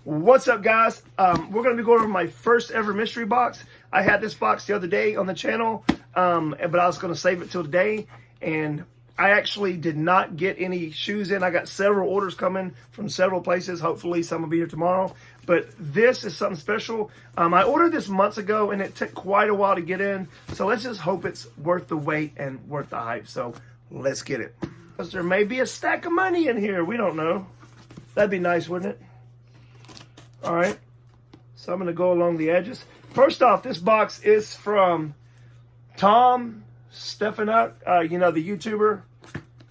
What's up, guys? We're going to be going over my first ever mystery box. I had this box the other day on the channel, but I was going to save it till today, and I actually did not get any shoes in. I got several orders coming from several places. Hopefully some will be here tomorrow, but this is something special. I ordered this months ago, and it took quite a while to get in, so let's just hope it's worth the wait and worth the hype. So let's get it. Because there may be a stack of money in here. We don't know. That'd be nice, wouldn't it? All right, so I'm going to go along the edges. First off, this box is from Tomstefaniuk, you know, the YouTuber.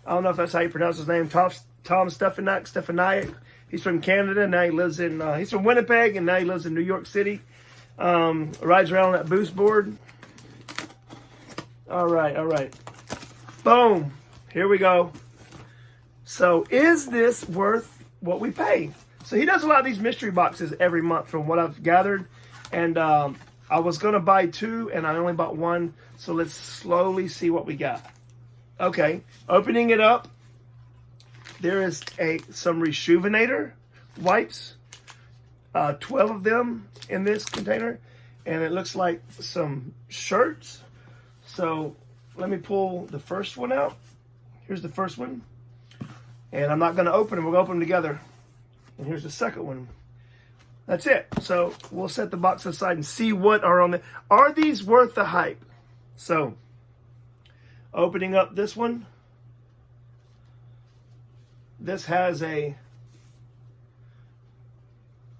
I don't know if that's how you pronounce his name. Stefaniuk. He's from Canada. Now he lives in, he's from Winnipeg, and now he lives in New York City. Rides around on that boost board. All right. Boom. Here we go. So is this worth what we pay? So he does a lot of these mystery boxes every month from what I've gathered. And I was going to buy two, and I only bought one. So let's slowly see what we got. Okay, opening it up. There is some Rejuvenator wipes. 12 of them in this container. And it looks like some shirts. So let me pull the first one out. Here's the first one. And I'm not going to open them. We'll open them together. And here's the second one. That's it. So we'll set the box aside and see what are on the. Are these worth the hype? So opening up this one. This has a.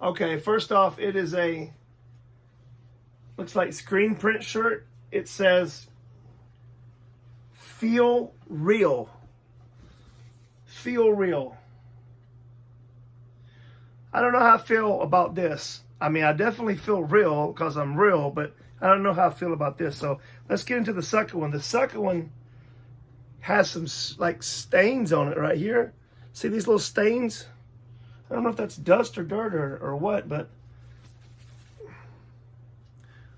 Okay, first off, it is a. Looks like screen print shirt. It says, "Feel real." Feel real. I don't know how I feel about this. I mean, I definitely feel real because I'm real, but I don't know how I feel about this. So let's get into the second one. The second one has some like stains on it right here. See these little stains? I don't know if that's dust or dirt or what, but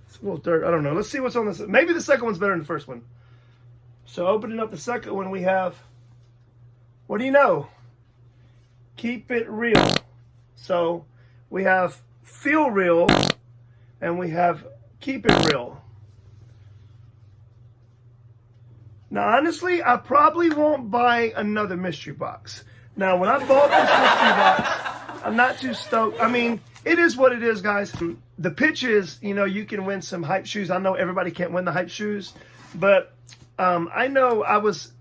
it's a little dirt. I don't know. Let's see what's on this. Maybe the second one's better than the first one. So opening up the second one, we have, what do you know? Keep it real. So we have feel real, and we have keep it real. Now, honestly, I probably won't buy another mystery box. Now, when I bought this mystery box, I'm not too stoked. I mean, it is what it is, guys. The pitch is, you know, you can win some hype shoes. I know everybody can't win the hype shoes, but I know I was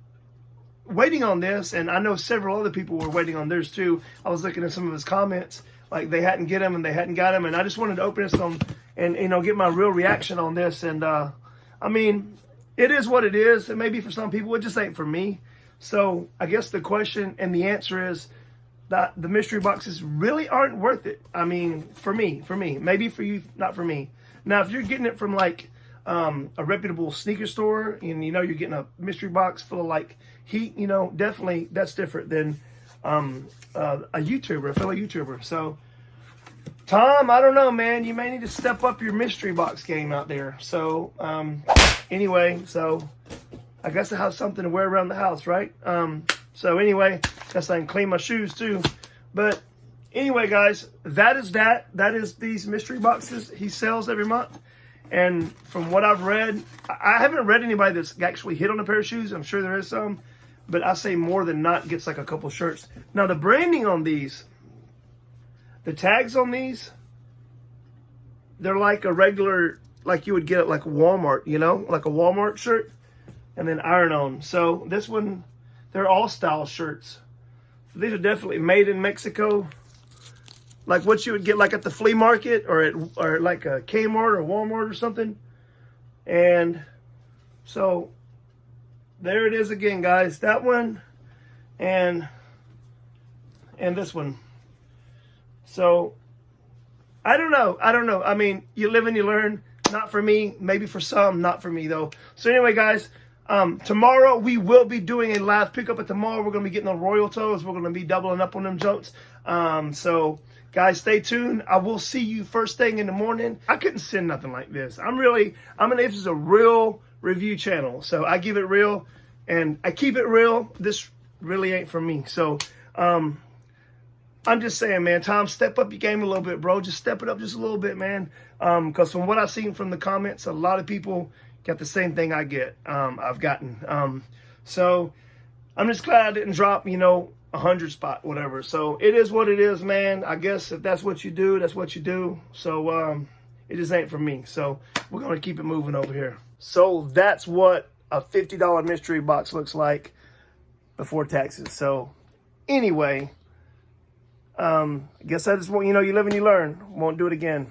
waiting on this, and I know several other people were waiting on theirs too. I was looking at some of his comments, like they hadn't get them and they hadn't got them, and I just wanted to open this on and, you know, get my real reaction on this. And I mean, it is what it is. It may be for some people, it just ain't for me. So I guess the question and the answer is that the mystery boxes really aren't worth it. I mean, for me, maybe for you, not for me. Now, if you're getting it from like a reputable sneaker store, and you know you're getting a mystery box full of like heat, you know, definitely that's different than a YouTuber, a fellow YouTuber. So Tom, I don't know, man, you may need to step up your mystery box game out there. So anyway, so I guess I have something to wear around the house, right? So anyway, guess I can clean my shoes too. But anyway, guys, that is these mystery boxes he sells every month. And from what I've read, I haven't read anybody that's actually hit on a pair of shoes. I'm sure there is some, but I say more than not gets like a couple shirts. Now the branding on these, the tags on these, they're like a regular, like you would get at like Walmart, you know, like a Walmart shirt, and then iron on. So this one, they're all style shirts. So these are definitely made in Mexico. Like what you would get like at the flea market or like a Kmart or Walmart or something. And so there it is again, guys. That one and this one. So I don't know. I mean, you live and you learn. Not for me. Maybe for some. Not for me though. So anyway, guys. Tomorrow we will be doing a live pickup. At tomorrow we're gonna be getting on Royal Toes. We're gonna be doubling up on them jokes. So guys, stay tuned. I will see you first thing in the morning. I couldn't send nothing like this. This is a real review channel. So I give it real and I keep it real. This really ain't for me. So I'm just saying, man, Tom, step up your game a little bit, bro. Just step it up just a little bit, man. Because from what I've seen from the comments, a lot of people got the same thing I've gotten. So I'm just glad I didn't drop, 100 spot, whatever. So it is what it is, man. I guess if that's what you do, that's what you do. So it just ain't for me. So we're going to keep it moving over here. So that's what a $50 mystery box looks like before taxes. So anyway, I guess I just want, you live and you learn. Won't do it again.